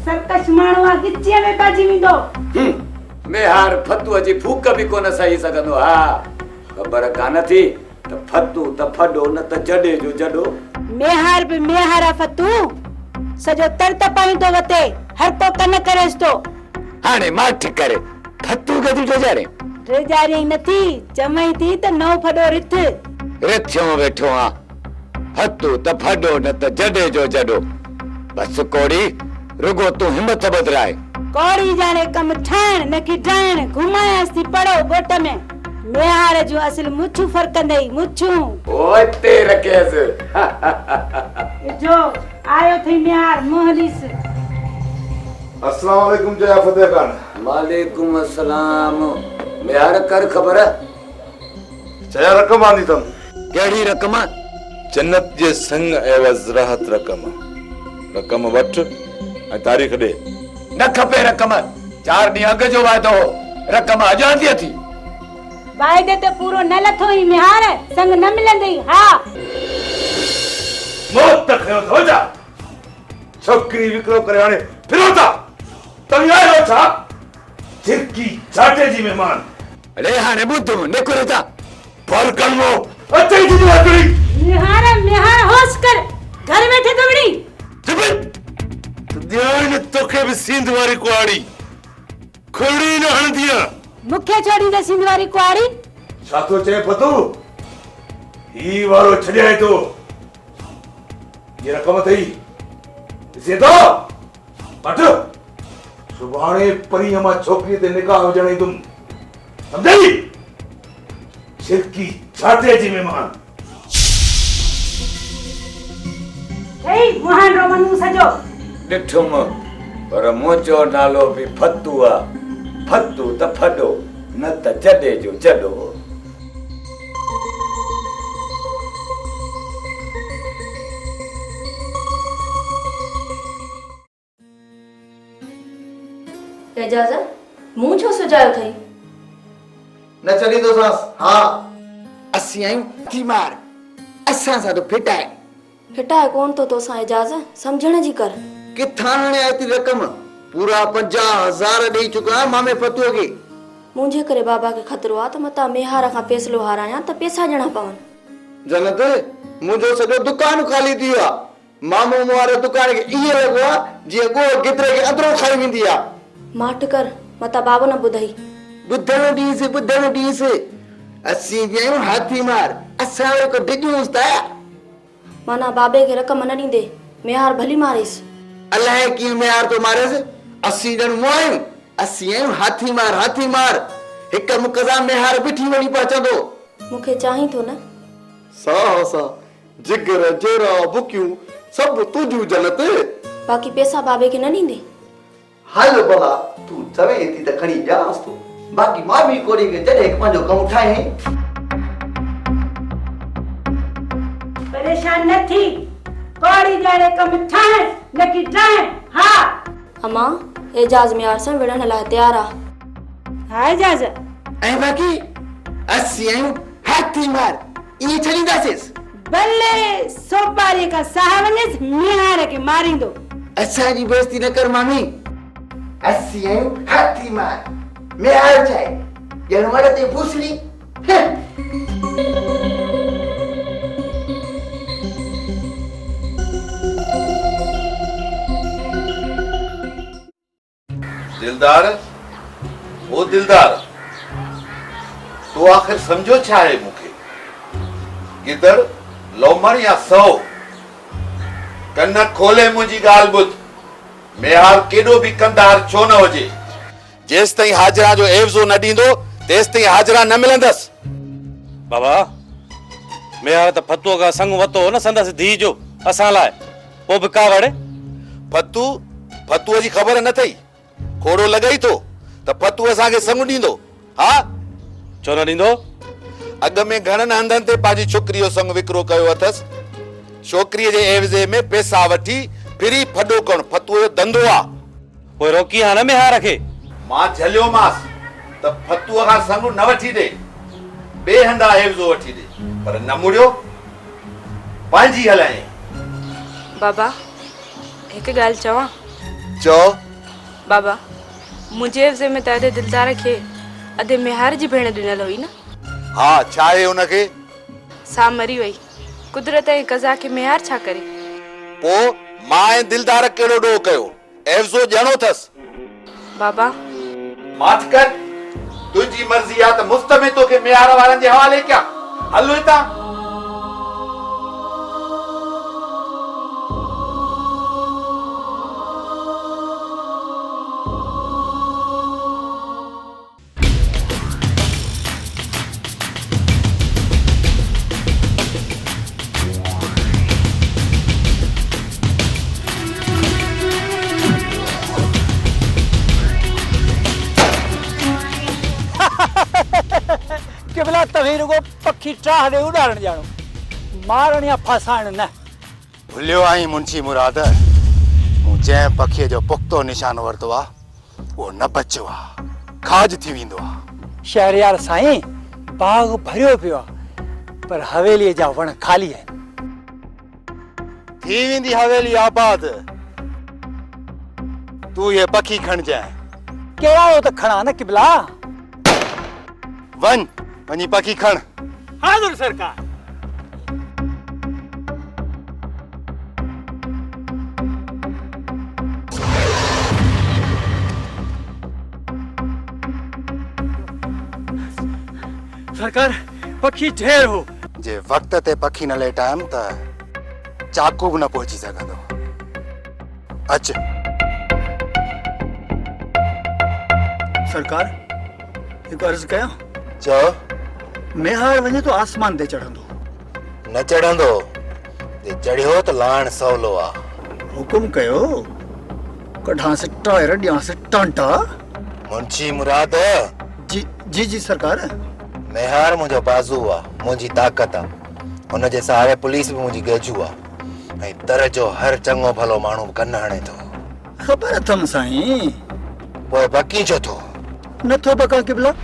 सरकश माण्हू गिच्चीअ में पइजी वेंदो। मेहार फतूअ जी फूक बि कोन सही सघंदो। हा ख़बर कान थी त फतू त फडो न त जॾे जो जॾो। मेहार भी मेहार आ फतू सजो तरत पाईंदो वते हर को कन करेस तो। हाणे माठ करे फतू कदी गुजारे रेजारी नथी चमई थी त नौ फडो रिथ रिथ्यो वेठो आ। फतू त फडो न त जॾे जो जॾो। बस कोड़ी रुगो तू हिम्मत बदराए। कोड़ी जाने कम ठाण न की ठाण घुमायास थी पड़ो गोट में। मेहार जो असल मुछू फरकंदई मुछू। ओए तेरे केस जो आयो थई मेहार मोहलिस। अस्सलाम वालेकुम जया फतेह खान। वालेकुम अस्सलाम। मेहार कर खबर जया रकम आंदी तम। केड़ी रकम? जन्नत जे संग एवज राहत रकम। रकम वठ ऐं तारीख दे। न खपे रकम। 4 ॾींहं अॻु जो वादो हो। रकम अॼु आंदी थी। वायदे ते पूरो न लथो ही मेहार संग न मिलंदई। हा मौत खयो हो जा। छोकरी विकरो करे हाने फिरो था। तमी आयो छा? झिरकी चाटे जी मेहमान। अरे हाने बुद्धू निकुरे था। पर कलमो अचे जी वाकड़ी। मेहार होश कर घर बैठे दबड़ी। चुप ध्यान तोखे भी सिंध वारी कुआड़ी खोड़ी न हणदिया। मुखे छोड़ी दे सिंध वारी कुआड़ी। छा तो चए पतू? ही वारो छड़ियाए तो। ये रकम थई। इसे तो पट सुभाणे परी हमा छोकरी ते निकाह वजणी तुम। समझई? छिरकी छाते जी मेहमान। हे मोहन रो मनु सजो। ॾिठुम पर मुंहिंजो नालो बि फतू आ। फतू त फडो न त जॾे जो जॾो। एजाज़ मुंह छो सुजायो थई? न चली तो सास। हाँ असीं आहियूं तीमार। असां सां तो फिटाए। फिटाए कोन तो तोसां एजाज़ समझण जी कर। किथां हाणे आई थी रकम? पूरा 50,000 ॾेई चुका मामे फतूअ खे। मुंहिंजे करे बाबा के खतरो आ त मता मेहार खां फैसलो हारायां त पैसा ॼणा पवन। जनत मुंहिंजो सॼो दुकान खाली थी वियो आहे। मामो वारे दुकान खे ईअं लॻो आहे जीअं गो गिदरे खे अंदरो खाई वेंदी आहे। माठ कर मता बाबो न ॿुधई। ॿुधण ॾींस असीं बि आहियूं हाथी मार। असां को डिॼूंसि था। माना बाबे खे रकम न ॾींदे मेहार भली मारेस। अलाए कीअं मेहार तो मारेस। असीं ॼण मुआयूं। असीं आहियूं हाथी मार। हिक मुक सां मेहार बिठी वञी पहुचंदो। मूंखे चाहीं थो न? सा जिगर जोरा बुकियूं सब तुझू जनत। बाक़ी पैसा बाबे के न ॾींदे? हल भला तू चवे थी त खणी जास तू। बाक़ी मां भी कोड़ी के जॾे पंहिंजो कम ठाहे। परेशान न थी। कोड़ी जाने कम ठाहे न की ठाहे। हा अम्मा एजाज़ मेहार सां विढ़ण लाइ तैयार आ। हा एजाज़ ऐं बाक़ी असीं आहियूं हाथी मार। ईअं छॾींदासीं। भले सोपारी का साहवनेस मेहार के मारिंदो। असांजी बेइज्जती न कर मामी। असीं आहियूं हाथी मार। मेहार चाहे ॼण वड़ ते फूसली। दिलदार ओ दिलदार तो आखिर समझो छा है मुखे? गिदड़ लोमड़ या सौ? कन खोले मुंहिंजी ॻाल्हि ॿुध। मेहार केॾो बि कंदार छो न हुजे जेसि ताईं हाजरा जो एवज़ो न ॾींदो तेसि ताईं हाजरा न मिलंदसि। बाबा मेहार त फतूअ खां संग वतो हो न संदसि धी जो असां लाइ। पोइ बि का वड़े? फतूअ जी ख़बर न अथई? खोड़ो लॻई थो त फतू असांखे संग ॾींदो। हा छो न ॾींदो? अॻ में घणनि हंधनि ते पंहिंजी छोकिरी जो संग विकिरो कयो अथसि। छोकिरीअ जे एवज़े में पैसा वठी फिरी फॾो करणु फतूअ जो धंधो आहे। पोइ रोकी हा न मेहार खे? मां झलियोमांसि त फतूअ खां संग न वठी ॾे, ॿिए हंधा एवज़ो वठी ॾे, पर न मुड़ियो, पंहिंजी हलाए। बाबा हिकु ॻाल्हि चवां? चो बाबा मुझे ज़िम्मेदारी दिलदार खे अदे मेहार जी भेण ॾिनल हुई न। हाँ छा आहे उनखे? सा मरी वई कुदरत जी कज़ा खे मेहार छा करे। पो मां ऐं दिलदार कहिड़ो ॾोह कयो? एवज़ो ॼणो अथसि। बाबा माथ कर, तुंहिंजी मर्ज़ी आहे त मुफ़्त में तोखे मेहार वारनि जे हवाले कयां। हल हितां। केवला तवीर को पखी चाह दे उड़ारण जानो मारण या फसाण न। भुलियो आई मुंशी मुराद, मूं जंहिं पखीअ जो पुख्तो निशान वरितो आहे उहो न बचियो आहे, खाज थी वेंदो आहे। शहरयार साईं बाग भरियो पियो आहे पर हवेलीअ जा वण खाली आहिनि। थी वेंदी हवेली आबाद, तूं ये पखी खणजांइ। कहिड़ा हो त खणा न किबला। वञ वञी पखी खण। हाज़ुर सरकार। सरकार पखी ढेर हो। जे वक्त ते पखी न लेटायम त चाकू भी न पहुंची सघंदो। अच। सरकार एक अर्ज कया। चओ। मेहार वञे तो आसमान ते चढ़ंदो। न चढ़ंदो, जे चढ़ियो त लाण सवलो आ। हुकुम कयो कढां से टायर ॾियां से टांटा। मुंशी मुराद। जी जी जी सरकार। मेहार मुंहिंजो बाज़ू आ, मुंहिंजी ताक़त आ। हुन जे सहारे पुलिस भी मुंहिंजी गेजू आ ऐं दर जो हर चङो भलो माण्हू कन हणे थो। ख़बर अथम साईं। पोइ बकी छो थो? नथो बका किबला।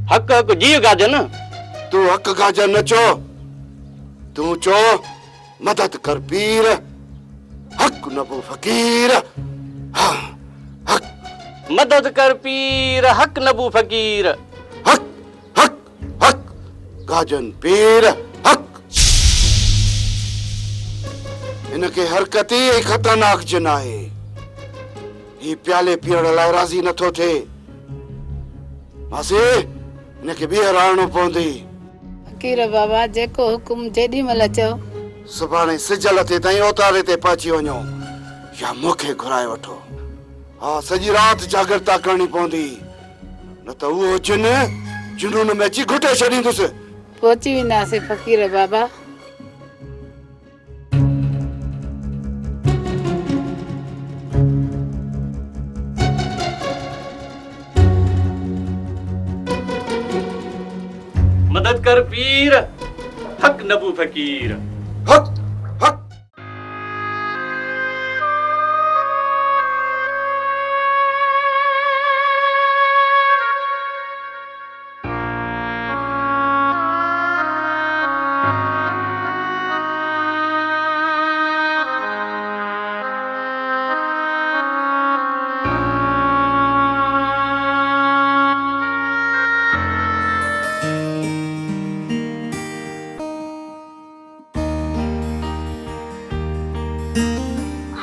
हक हक जी गाजन। तू हक गाजन न चो, तू चो मदद कर पीर, हक नबू फकीर। हाँ हक मदद कर पीर, हक नबू फकीर। हक हक हक गाजन पीर हक। इनके हरकत ही खतरनाक जिन आहे। ही प्याले पीअण लाइ राज़ी नथो थे। मासे इनके ॿीहर आणो पवंदी। फकीर बाबा जेको हुकुम जेॾी महिल चओ। सुभाणे सिज लथे ताईं ओतारे ते पहुची वञो या मूंखे घुराए वठो। हा सॼी राति जागरता करणी पवंदी, न त उहो जिन जुनून में अची घुटे छॾींदुसि। पहुची वेंदासीं फकीर बाबा। मदद कर पीर, हक नबू फकीर। हक हक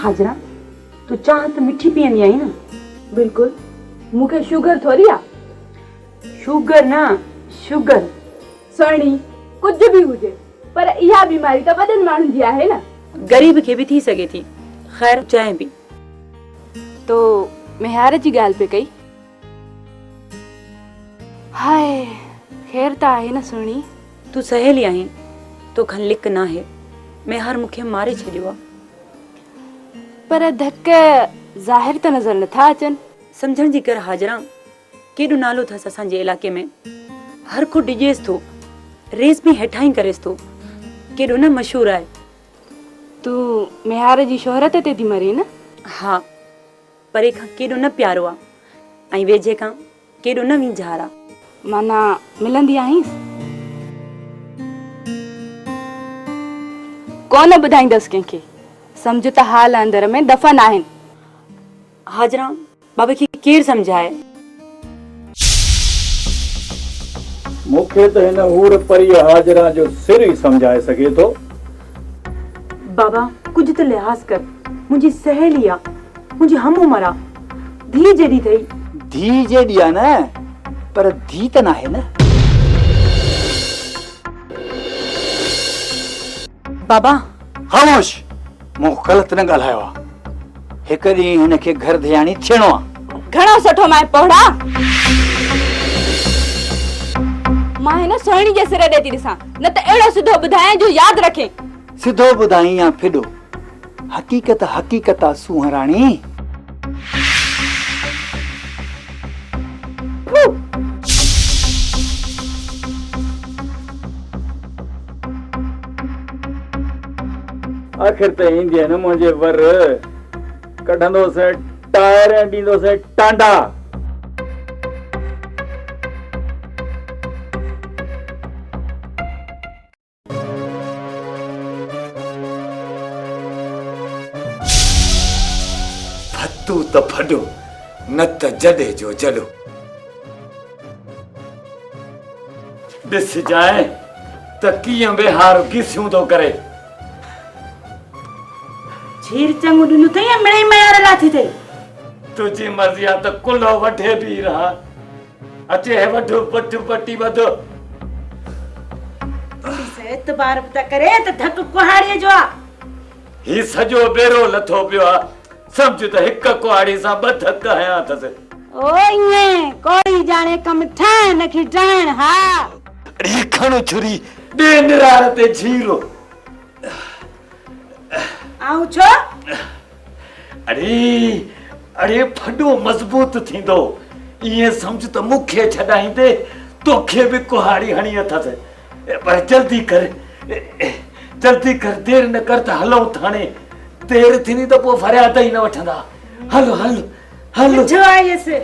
हाजरा तू चाह त मिठी पीअंदी आई न? बिल्कुल मूंखे शुगर थोड़ी आ। शुगर ना शुगर। सुहिणी कुछ भी हुजे पर इहा बीमारी त वॾनि माण्हुनि जी आहे न। गरीब खे भी थी सके थी। खैर चाहे भी तो मेहार जी ॻाल्हि पे कई। हाय खैर त आहे न सुहिणी। तू सहेली आहीं तो खन लिक ना है। मैं हर मुखे मारे छॾियो आ। पर धक ज़ाहिर त नज़र नथा अचनि। समझण जी कर हाजरा केॾो नालो अथसि असांजे इलाके में। हर को डिजेस थो, रेस भी हेठां ई करेस थो। केॾो न मशहूर आहे। तू मेहार जी शोहरत ते थी मरी न? हाँ परे खां केॾो न प्यारो आहे ऐं वेझे खां केॾो न वींझार आहे। माना मिलंदी आहीं? कोन ॿुधाईंदसि कंहिंखे। सम्झ त हाल अंदर में दफ़न आहिनि। हाजरा बाबा खे केरु सम्झाए? मूंखे त हिन हूर परी हाजरा जो सिर ई सम्झाए सघे थो। बाबा कुछ तो लिहाज कर। मुझी सहेली आ, मुझी हम उम्र आ। धी जेडी थई। धी जेडी आ न पर धी त ना है न। बाबा खामोश। मूं ग़लति न ॻाल्हायो आहे। हिकु ॾींहुं हिनखे घर धियाणी थियणो आहे। घणो सुठो मां पहुड़ा। मां हिन सुहिणी जे सिर ॾे थी ॾिसां न त अहिड़ो सिधो ॿुधायां जो यादि रखे। सिधो ॿुधाई या फिडो हक़ीक़त हक़ीक़त आहे सुहराणी। आखिर त ईंदी न मुंहिंजे वर कढंदोसि टायर ऐं ॾींदोसि टांडा। फतू त फडो न त जॾे जो जॾो। ॾिस जाए त कीअं बेहार घिसियूं थो करे। झीर चंगु ॾिनो अथई या मिड़ई मयार लाथी अथई? तुझी मर्ज़ी आहे त कुल्हो वठे बि रहा। अचे वठो पट पटी वधो। एतबार बि त करे त धक कुहाड़ीअ जो आहे। ही सॼो बेरो लथो पियो आहे। सम्झ त हिक कुहाड़ी सां ॿ धक हयां अथसि। ओ ईअं कोड़ी जाने कम ठाहिण न की ठाहिण। हा अरे खणो छुरी ॾे निरार ते झीरो। आऊं छो? अरे फडो मज़बूत थींदो। ईअं सम्झ त मूंखे छॾाईंदे तोखे बि कुहाड़ी हणी अथसि। पर जल्दी कर देर न कर त हलूं थाणे। देर थींदी त पोइ फरियाद ई न वठंदा। हलो हलो हलो। जो आयसि